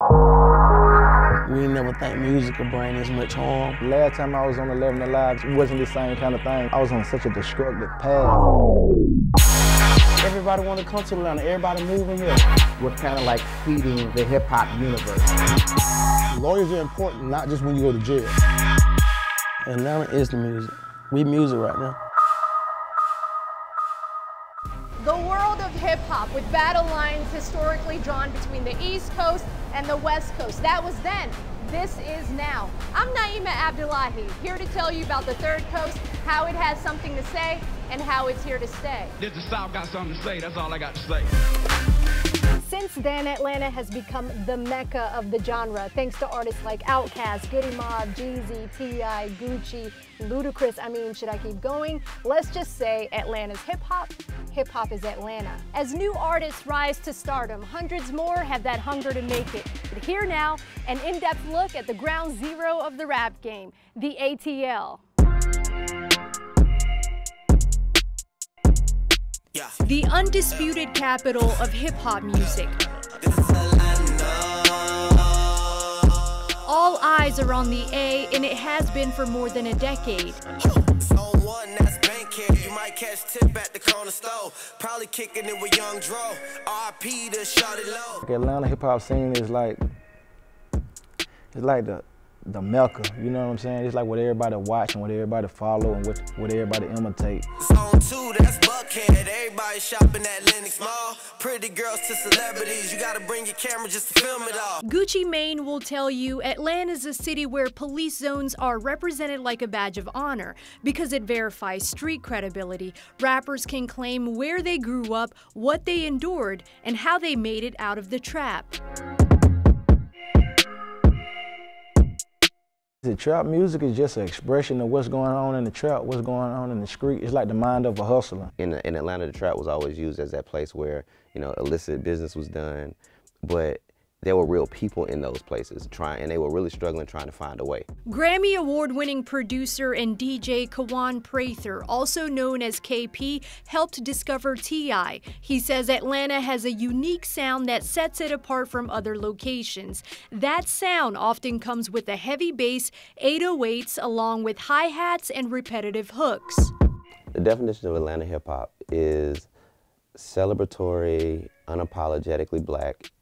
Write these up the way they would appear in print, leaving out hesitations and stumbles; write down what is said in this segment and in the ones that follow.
We never think music could bring this much harm. Last time I was on 11 Alive, it wasn't the same kind of thing. I was on such a destructive path. Everybody want to come to Atlanta, everybody moving here. We're kind of like feeding the hip-hop universe. Lawyers are important, not just when you go to jail. Atlanta is the music. We music right now. The world of hip-hop, with battle lines historically drawn between the East Coast and the West Coast. That was then. This is now. I'm Neima Abdulahi, here to tell you about the Third Coast, how it has something to say, and how it's here to stay. This the South got something to say, that's all I got to say. Since then, Atlanta has become the mecca of the genre, thanks to artists like Outkast, Goody Mob, Jeezy, T.I., Gucci, Ludacris. I mean, should I keep going? Let's just say Atlanta's hip-hop. Hip-hop is Atlanta. As new artists rise to stardom, hundreds more have that hunger to make it. But here now, an in-depth look at the ground zero of the rap game, the ATL. The undisputed capital of hip-hop music. All eyes are on the A, and it has been for more than a decade. You might catch Tip at the corner store, probably kicking it with Young Dro. RP to shut it low. The Atlanta hip-hop scene is like, it's like the mecca, you know what I'm saying? It's like what everybody watch and what everybody follow and what everybody imitate. Zone 2, that's Buckhead. Everybody shopping at Lenox Mall. Pretty girls to celebrities. You gotta bring your camera just to film it all. Gucci Mane will tell you Atlanta's a city where police zones are represented like a badge of honor because it verifies street credibility. Rappers can claim where they grew up, what they endured, and how they made it out of the trap. The trap music is just an expression of what's going on in the trap, what's going on in the street. It's like the mind of a hustler. In Atlanta, the trap was always used as that place where, you know, illicit business was done, but there were real people in those places and they were really struggling trying to find a way. Grammy Award-winning producer and DJ Kawan Prather, also known as KP, helped discover T.I. He says Atlanta has a unique sound that sets it apart from other locations. That sound often comes with a heavy bass, 808s, along with hi-hats and repetitive hooks. The definition of Atlanta hip-hop is celebratory, unapologetically black,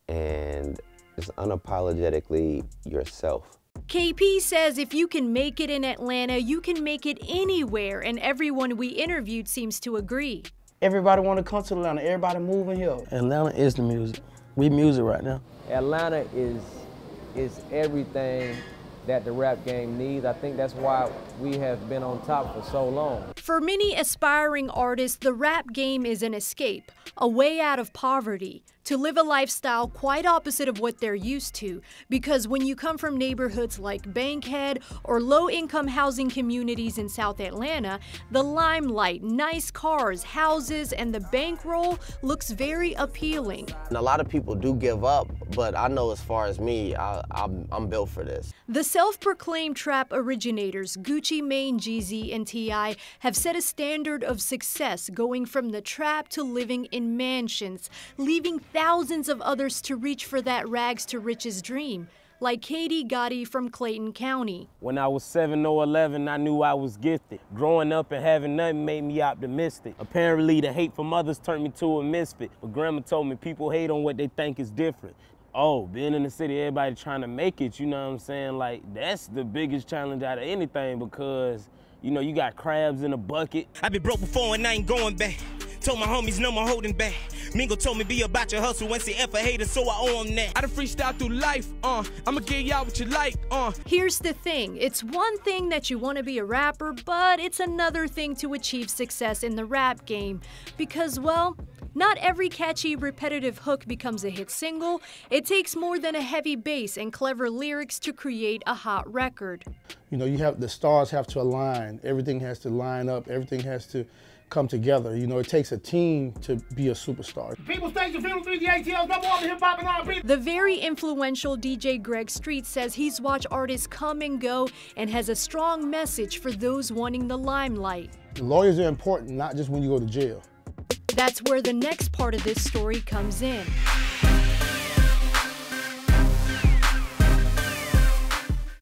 and just unapologetically yourself. KP says if you can make it in Atlanta, you can make it anywhere, and everyone we interviewed seems to agree. Everybody want to come to Atlanta, everybody moving here. Atlanta is the music. We music right now. Atlanta is everything that the rap game needs. I think that's why we have been on top for so long. For many aspiring artists, the rap game is an escape, a way out of poverty, to live a lifestyle quite opposite of what they're used to. Because when you come from neighborhoods like Bankhead or low-income housing communities in South Atlanta, the limelight, nice cars, houses, and the bankroll looks very appealing. And a lot of people do give up, but I know as far as me, I'm built for this. The self-proclaimed trap originators, Gucci Mane, Jeezy, and T.I., have set a standard of success, going from the trap to living in mansions, leaving thousands of others to reach for that rags to riches dream, like Katie Gotti from Clayton County. When I was 7 or 11, I knew I was gifted. Growing up and having nothing made me optimistic. Apparently, the hate from others turned me to a misfit. But grandma told me people hate on what they think is different. Oh, being in the city, everybody trying to make it, you know what I'm saying? Like, that's the biggest challenge out of anything because, you know, you got crabs in a bucket. I've been broke before and I ain't going back. Told my homies no more holding back. Mingo told me be about your hustle and say F a hater, so I owe him that. I done freestyle through life, I'ma give y'all what you like, Here's the thing, it's one thing that you want to be a rapper, but it's another thing to achieve success in the rap game. Because, well, not every catchy, repetitive hook becomes a hit single. It takes more than a heavy bass and clever lyrics to create a hot record. You know, the stars have to align, everything has to line up, everything has to come together. You know, it takes a team to be a superstar. People station, Film 3, the ATL, number one hip-hop and R&B. The very influential DJ Greg Street says he's watched artists come and go and has a strong message for those wanting the limelight. Lawyers are important, not just when you go to jail. That's where the next part of this story comes in.